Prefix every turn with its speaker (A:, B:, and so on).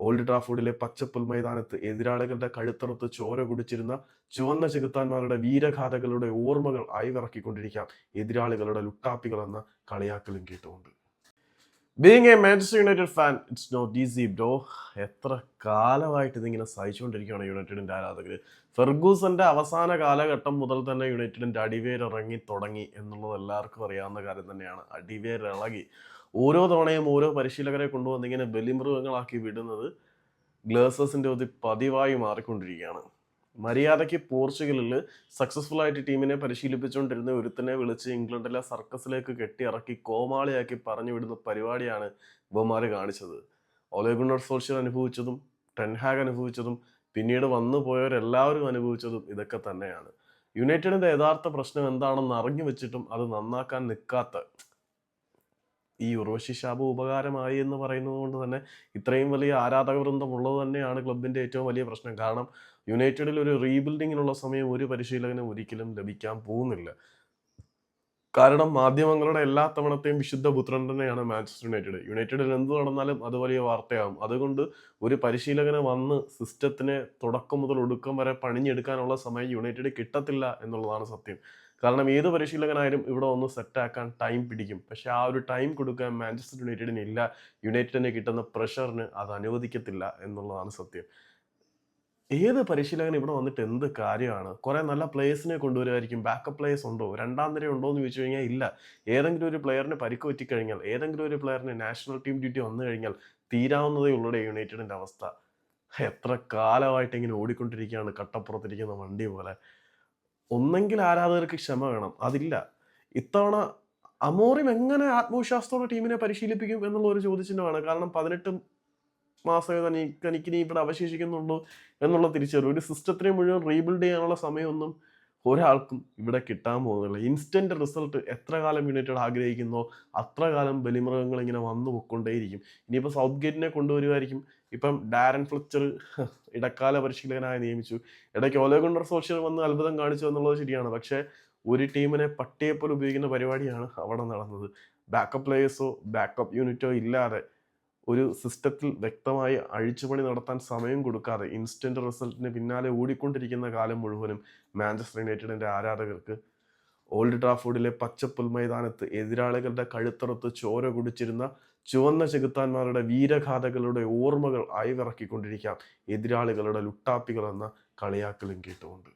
A: Old ട്രാഫോർഡിലെ പച്ചപ്പുൽ മൈതാനത്ത് എതിരാളികളുടെ കഴുത്തറുത്ത് ചോര കുടിച്ചിരുന്ന ചുവന്ന ചെകുത്താന്മാരുടെ വീരഗാഥകളുടെ ഓർമ്മകൾ അയവിറക്കിക്കൊണ്ടിരിക്കാം എതിരാളികളുടെ ലുട്ടാപ്പികൾ എന്ന കളിയാക്കലും കേട്ടുകൊണ്ട്. Being a Manchester United fan it's not easy bro. എത്ര കാലമായിട്ട് ഇതിങ്ങനെ സഹിച്ചുകൊണ്ടിരിക്കുകയാണ് യുണൈറ്റഡിൻ്റെ ആരാധകർ. ഫെർഗൂസന്റെ അവസാന കാലഘട്ടം മുതൽ തന്നെ യുണൈറ്റഡിൻ്റെ അടിവേരിറങ്ങി തുടങ്ങി എന്നുള്ളത് എല്ലാവർക്കും അറിയാവുന്ന കാര്യം തന്നെയാണ്. അടിവേരിളകി ഓരോ തവണയും ഓരോ പരിശീലകരെ കൊണ്ടുവന്ന് ഇങ്ങനെ ബലിമൃഗങ്ങളാക്കി വിടുന്നത് ഗ്ലേസേഴ്സിൻ്റെ ഒരു പതിവായി മാറിക്കൊണ്ടിരിക്കുകയാണ്. മര്യാദയ്ക്ക് പോർച്ചുഗലിൽ സക്സസ്ഫുൾ ആയിട്ട് ടീമിനെ പരിശീലിപ്പിച്ചുകൊണ്ടിരുന്ന ഒരുത്തനെ വിളിച്ച് ഇംഗ്ലണ്ടിലെ സർക്കസിലേക്ക് കെട്ടിയിറക്കി കോമാളിയാക്കി പറഞ്ഞു വിടുന്ന പരിപാടിയാണ് ഇവന്മാർ കാണിച്ചത്. ഒലെ ഗുണർ സോൾഷ്യർ അനുഭവിച്ചതും ടെൻഹാഗ് അനുഭവിച്ചതും പിന്നീട് വന്നു പോയവരെല്ലാവരും അനുഭവിച്ചതും ഇതൊക്കെ തന്നെയാണ്. യുണൈറ്റഡിന്റെ യഥാർത്ഥ പ്രശ്നം എന്താണെന്ന് അറിഞ്ഞു വെച്ചിട്ടും അത് നന്നാക്കാൻ നിൽക്കാത്ത ഈ ഉർവശി ശാപ ഉപകാരമായി എന്ന് പറയുന്നത് കൊണ്ട് തന്നെ ഇത്രയും വലിയ ആരാധക വൃന്ദം ഉള്ളത് തന്നെയാണ് ക്ലബിന്റെ ഏറ്റവും വലിയ പ്രശ്നം. കാരണം യുണൈറ്റഡിൽ ഒരു റീബിൽഡിങ്ങിനുള്ള സമയം ഒരു പരിശീലകനും ഒരിക്കലും ലഭിക്കാൻ പോകുന്നില്ല. കാരണം മാധ്യമങ്ങളുടെ എല്ലാ തവണത്തെയും വിശുദ്ധ പുത്രൻ തന്നെയാണ് മാഞ്ചസ്റ്റർ യുണൈറ്റഡ്. യുണൈറ്റഡിൽ എന്ത് നടന്നാലും അത് വലിയ വാർത്തയാകും. അതുകൊണ്ട് ഒരു പരിശീലകന് വന്ന് സിസ്റ്റത്തിനെ തുടക്കം മുതൽ ഒടുക്കം വരെ പണിഞ്ഞെടുക്കാനുള്ള സമയം യുണൈറ്റഡ് കിട്ടത്തില്ല എന്നുള്ളതാണ് സത്യം. കാരണം ഏത് പരിശീലകനായാലും ഇവിടെ ഒന്ന് സെറ്റാക്കാൻ ടൈം പിടിക്കും. പക്ഷെ ആ ഒരു ടൈം കൊടുക്കാൻ മാഞ്ചസ്റ്റർ യുണൈറ്റഡിന് ഇല്ല. യുണൈറ്റഡിന് കിട്ടുന്ന പ്രഷറിന് അത് അനുവദിക്കത്തില്ല എന്നുള്ളതാണ് സത്യം. ഏത് പരിശീലകൻ ഇവിടെ വന്നിട്ട് എന്ത് കാര്യമാണ്? കുറെ നല്ല പ്ലേയേഴ്സിനെ കൊണ്ടുവരുമായിരിക്കും. ബാക്കപ്പ് പ്ലേയേഴ്സ് ഉണ്ടോ? രണ്ടാം നിര ഉണ്ടോ എന്ന് ചോദിച്ചു കഴിഞ്ഞാൽ ഇല്ല. ഏതെങ്കിലും ഒരു പ്ലെയറിന് പരിക്ക് പറ്റിക്കഴിഞ്ഞാൽ, ഏതെങ്കിലും ഒരു പ്ലെയറിന് നാഷണൽ ടീം ഡ്യൂട്ടി വന്നു കഴിഞ്ഞാൽ തീരാവുന്നതേ ഉള്ളൂ യുണൈറ്റഡിന്റെ അവസ്ഥ. എത്ര കാലമായിട്ട് ഇങ്ങനെ ഓടിക്കൊണ്ടിരിക്കുകയാണ് കട്ടപ്പുറത്തിരിക്കുന്ന വണ്ടി പോലെ. ഒന്നെങ്കിൽ ആരാധകർക്ക് ക്ഷമ വേണം, അതില്ല. ഇത്തവണ അമോറിം എങ്ങനെ ആത്മവിശ്വാസത്തോടെ ടീമിനെ പരിശീലിപ്പിക്കും എന്നുള്ള ഒരു ചോദ്യചിഹ്നമാണ്. കാരണം 18 മാസമേ തനിക്ക് ഇനി ഇവിടെ അവശേഷിക്കുന്നുള്ളൂ എന്നുള്ള തിരിച്ചറിവ്. ഒരു സിസ്റ്റത്തിനെ മുഴുവൻ റീബിൽഡ് ചെയ്യാനുള്ള സമയമൊന്നും ഒരാൾക്കും ഇവിടെ കിട്ടാൻ പോകുന്നില്ല. ഇൻസ്റ്റന്റ് റിസൾട്ട് എത്ര കാലം യുണൈറ്റഡ് ആഗ്രഹിക്കുന്നോ അത്ര കാലം ബലിമൃഗങ്ങൾ ഇങ്ങനെ വന്നു പൊക്കൊണ്ടേയിരിക്കും. ഇനിയിപ്പോൾ സൗത്ത് ഗേറ്റിനെ കൊണ്ടുവരുമായിരിക്കും. ഇപ്പം ഡാരൻ ഫ്ലെച്ചർ ഇടക്കാല പരിശീലകനായി നിയമിച്ചു. ഇടയ്ക്ക് ഒലെ ഗുണർ സോൾഷ്യർ വന്ന് അത്ഭുതം കാണിച്ചു എന്നുള്ളത് ശരിയാണ്. പക്ഷേ ഒരു ടീമിനെ പട്ടിയെപ്പോലെ ഉപയോഗിക്കുന്ന പരിപാടിയാണ് അവിടെ നടന്നത്. ബാക്കപ്പ് പ്ലേയേഴ്സോ ബാക്കപ്പ് യൂണിറ്റോ ഇല്ലാതെ ഒരു സിസ്റ്റത്തിൽ വ്യക്തമായി അഴിച്ചുപണി നടത്താൻ സമയം കൊടുക്കാതെ ഇൻസ്റ്റന്റ് റിസൾട്ടിന് പിന്നാലെ ഓടിക്കൊണ്ടിരിക്കുന്ന കാലം മുഴുവനും മാഞ്ചസ്റ്റർ യുണൈറ്റഡിന്റെ ആരാധകർക്ക് ഓൾഡ് ട്രാഫോർഡിലെ പച്ചപ്പുൽ മൈതാനത്ത് എതിരാളികളുടെ കഴുത്തറുത്ത് ചോര കുടിച്ചിരുന്ന ചുവന്ന ചെകുത്താന്മാരുടെ വീരഗാഥകളുടെ ഓർമ്മകൾ അയവിറക്കിക്കൊണ്ടിരിക്കാം എതിരാളികളുടെ ലുട്ടാപ്പികൾ എന്ന കളിയാക്കലും കേട്ടുകൊണ്ട്.